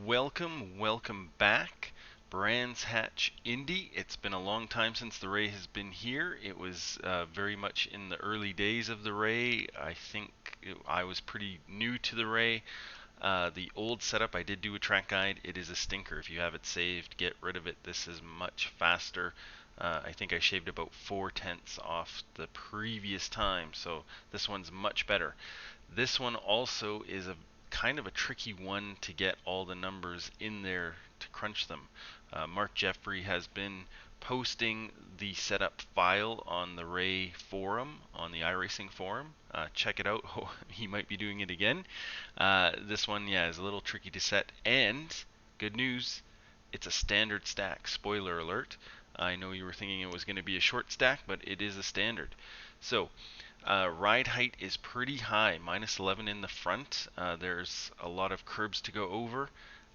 Welcome back. Brands Hatch Indy. It's been a long time since the Ray has been here. It was very much in the early days of the Ray. I was pretty new to the Ray. The old setup, I did do a track guide. It is a stinker. If you have it saved, get rid of it. This is much faster. I think I shaved about 4/10 off the previous time, so this one's much better. This one also is a kind of a tricky one to get all the numbers in there to crunch them. Mark Jeffrey has been posting the setup file on the Ray forum, on the iRacing forum. Check it out. Oh, he might be doing it again. This one, yeah, is a little tricky to set. And good news, it's a standard stack. Spoiler alert. I know you were thinking it was going to be a short stack, but it is a standard. So, ride height is pretty high, -11 in the front. There's a lot of curbs to go over,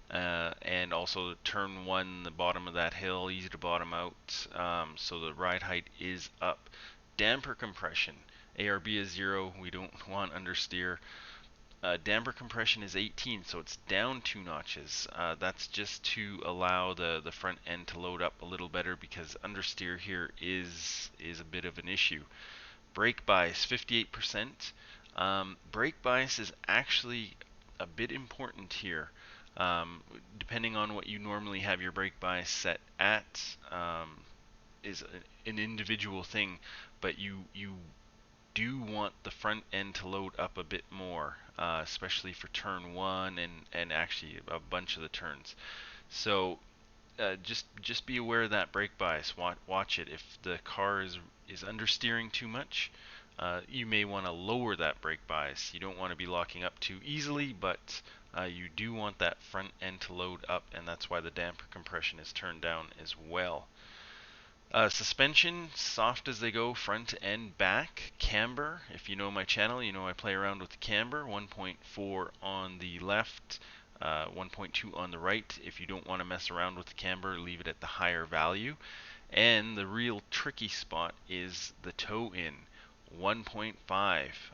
and also turn one, the bottom of that hill, easy to bottom out. So the ride height is up. Damper compression, ARB is 0. We don't want understeer. Damper compression is 18, so it's down 2 notches. That's just to allow the front end to load up a little better because understeer here is a bit of an issue. Brake bias, 58%. Brake bias is actually a bit important here. Depending on what you normally have your brake bias set at, is an individual thing, but you do want the front end to load up a bit more, especially for turn 1 and actually a bunch of the turns. So just be aware of that brake bias. Watch it. If the car is understeering too much, you may want to lower that brake bias. You don't want to be locking up too easily, but you do want that front end to load up, and that's why the damper compression is turned down as well. Suspension, soft as they go, front and back. Camber, if you know my channel, you know I play around with the camber. 1.4 on the left, 1.2 on the right. If you don't want to mess around with the camber, leave it at the higher value. And the real tricky spot is the toe-in, 1.5.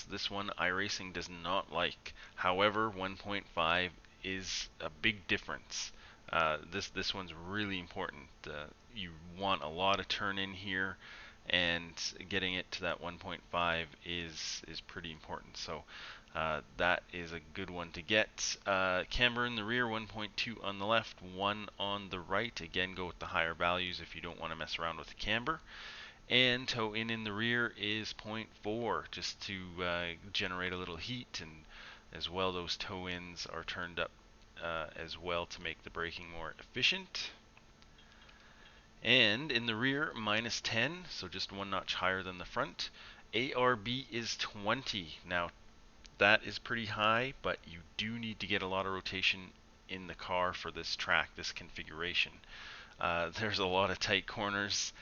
This one iRacing does not like. However, 1.5 is a big difference. This one's really important. You want a lot of turn in here, and getting it to that 1.5 is pretty important. So that is a good one to get. Camber in the rear, 1.2 on the left, 1 on the right. Again, go with the higher values if you don't want to mess around with the camber. And toe in the rear is 0.4, just to generate a little heat, and as well those toe ins are turned up as well to make the braking more efficient. And in the rear, -10, so just 1 notch higher than the front. ARB is 20. Now, that is pretty high, but you do need to get a lot of rotation in the car for this track, this configuration. There's a lot of tight corners,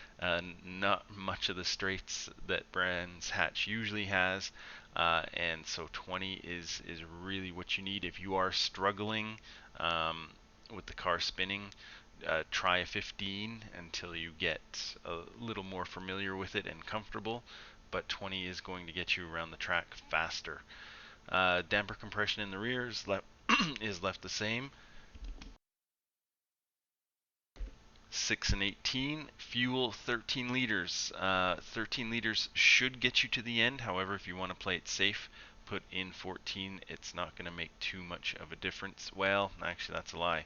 not much of the straights that Brands Hatch usually has, and so 20 is really what you need. If you are struggling with the car spinning, try a 15 until you get a little more familiar with it and comfortable, but 20 is going to get you around the track faster. Damper compression in the rear is left the same. 6 and 18. Fuel, 13 liters. 13 liters should get you to the end. However, if you want to play it safe, put in 14. It's not going to make too much of a difference. Well, actually, that's a lie.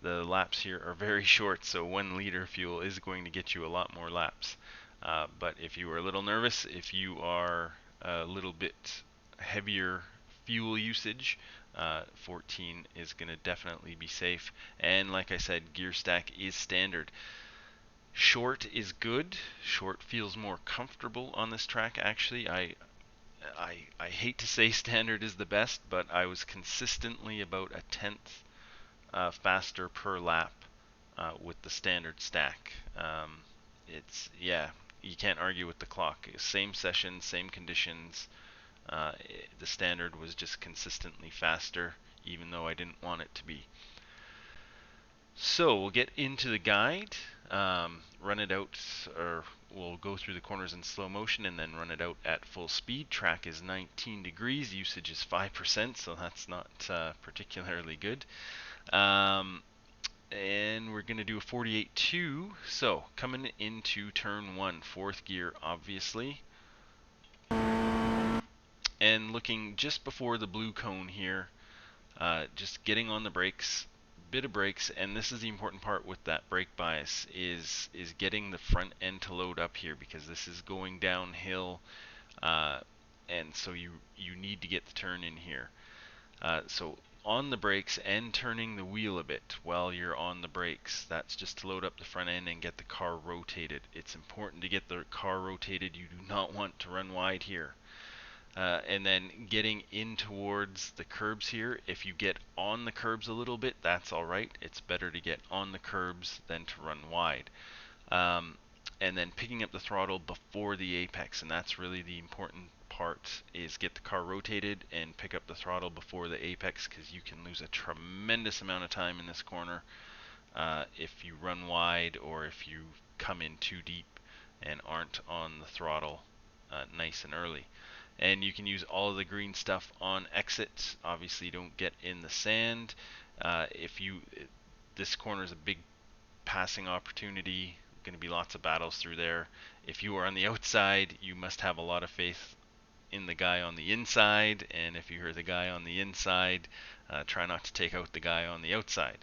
The laps here are very short, so 1 liter fuel is going to get you a lot more laps. But if you are a little nervous, if you are a little bit heavier fuel usage, 14 is going to definitely be safe. And like I said, gear stack is standard. Short is good. Short feels more comfortable on this track. Actually, I hate to say standard is the best, but I was consistently about 1/10 faster per lap with the standard stack. Yeah, you can't argue with the clock. Same session, same conditions. The standard was just consistently faster, even though I didn't want it to be. So we'll get into the guide, run it out, or we'll go through the corners in slow motion and then run it out at full speed. Track is 19 degrees, usage is 5%, so that's not particularly good. And we're going to do a 48.2. So coming into turn 1, fourth gear, obviously. And looking just before the blue cone here, just getting on the brakes, bit of brakes, and this is the important part with that brake bias, is getting the front end to load up here, because this is going downhill, and so you need to get the turn in here. So on the brakes and turning the wheel a bit while you're on the brakes, that's just to load up the front end and get the car rotated. It's important to get the car rotated. You do not want to run wide here. And then getting in towards the curbs here, if you get on the curbs a little bit, that's alright. It's better to get on the curbs than to run wide. And then picking up the throttle before the apex, and that's really the important part, is get the car rotated and pick up the throttle before the apex, because you can lose a tremendous amount of time in this corner if you run wide or if you come in too deep and aren't on the throttle nice and early. And you can use all of the green stuff on exit. Obviously don't get in the sand. This corner is a big passing opportunity, going to be lots of battles through there. If you are on the outside, you must have a lot of faith in the guy on the inside, and if you're the guy on the inside, try not to take out the guy on the outside.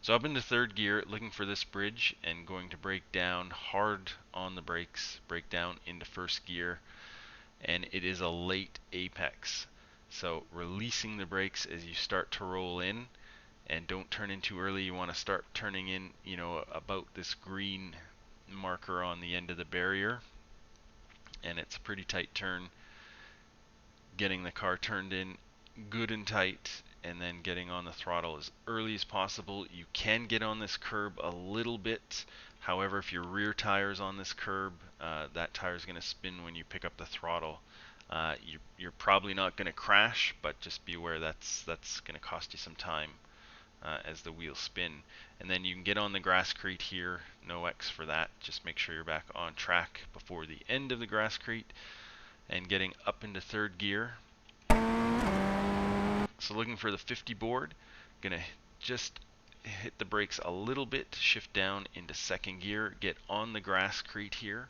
So up into third gear, looking for this bridge, and going to brake down hard on the brakes, brake down into first gear, and it is a late apex. So releasing the brakes as you start to roll in, and don't turn in too early. You want to start turning in, about this green marker on the end of the barrier, and it's a pretty tight turn. Getting the car turned in good and tight, and then getting on the throttle as early as possible. You can get on this curb a little bit. However, if your rear tire is on this curb, that tire is going to spin when you pick up the throttle. You're probably not going to crash, but just be aware that's going to cost you some time as the wheels spin. And then you can get on the grasscrete here, no X for that. Just make sure you're back on track before the end of the grasscrete. And getting up into third gear. So looking for the 50 board, gonna just hit the brakes a little bit to shift down into second gear, get on the grasscrete here,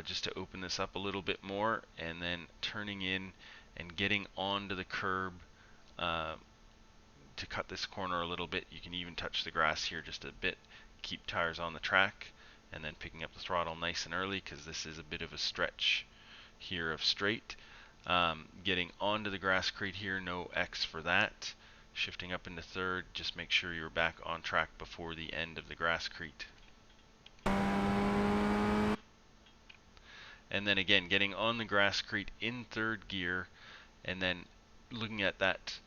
just to open this up a little bit more, and then turning in and getting onto the curb to cut this corner a little bit. You can even touch the grass here just a bit, keep tires on the track, and then picking up the throttle nice and early, because this is a bit of a stretch here of straight. Getting onto the grasscrete here, no X for that. Shifting up into third, just make sure you're back on track before the end of the grasscrete. And then again, getting on the grasscrete in third gear, and then looking at that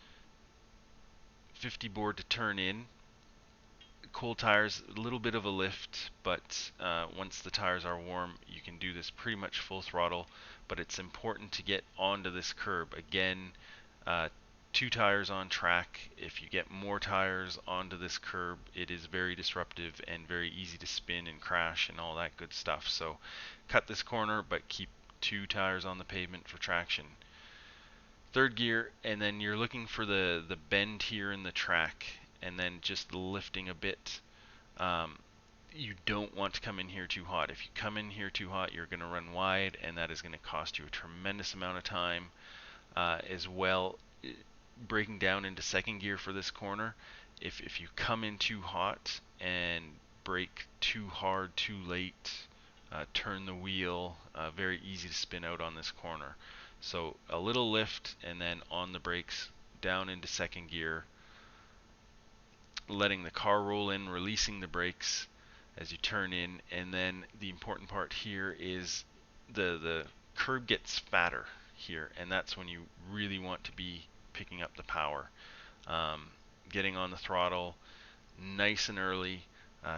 50 board to turn in. Cold tires, a little bit of a lift, but once the tires are warm, you can do this pretty much full throttle. But it's important to get onto this curb. Again, 2 tires on track. If you get more tires onto this curb, it is very disruptive and very easy to spin and crash and all that good stuff. So cut this corner, but keep 2 tires on the pavement for traction. Third gear, and then you're looking for the bend here in the track, and then just lifting a bit. You don't want to come in here too hot. If you come in here too hot, you're going to run wide, and that is going to cost you a tremendous amount of time. As well, breaking down into second gear for this corner, if you come in too hot and brake too hard too late, turn the wheel, very easy to spin out on this corner. So a little lift, and then on the brakes down into second gear, letting the car roll in, releasing the brakes as you turn in. And then the important part here is the curb gets fatter here, and that's when you really want to be picking up the power. Getting on the throttle nice and early,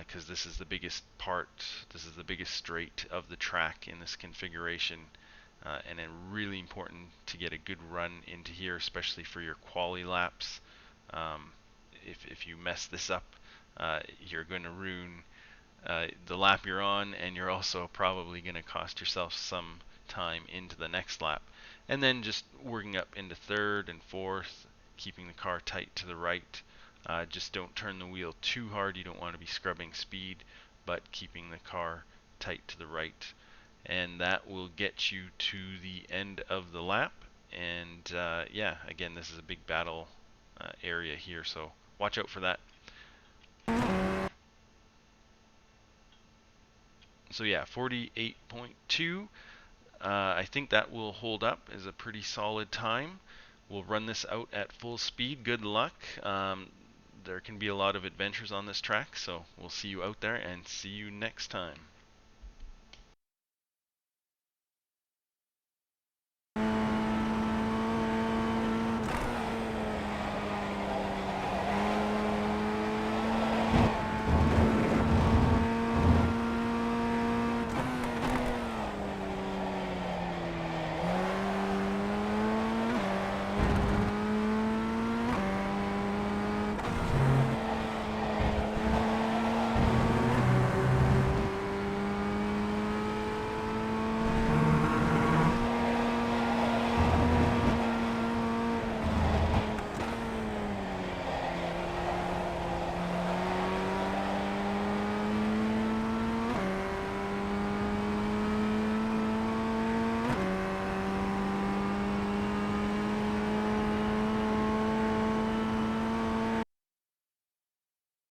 because this is the biggest part, this is the biggest straight of the track in this configuration, and then really important to get a good run into here, especially for your quali laps. If you mess this up, you're going to ruin the lap you're on, and you're also probably going to cost yourself some time into the next lap. And then just working up into third and fourth, keeping the car tight to the right. Just don't turn the wheel too hard. You don't want to be scrubbing speed, but keeping the car tight to the right. And that will get you to the end of the lap. And yeah, again, this is a big battle area here, so watch out for that. So yeah, 48.2. I think that will hold up as a pretty solid time. We'll run this out at full speed. Good luck. There can be a lot of adventures on this track, so we'll see you out there and see you next time.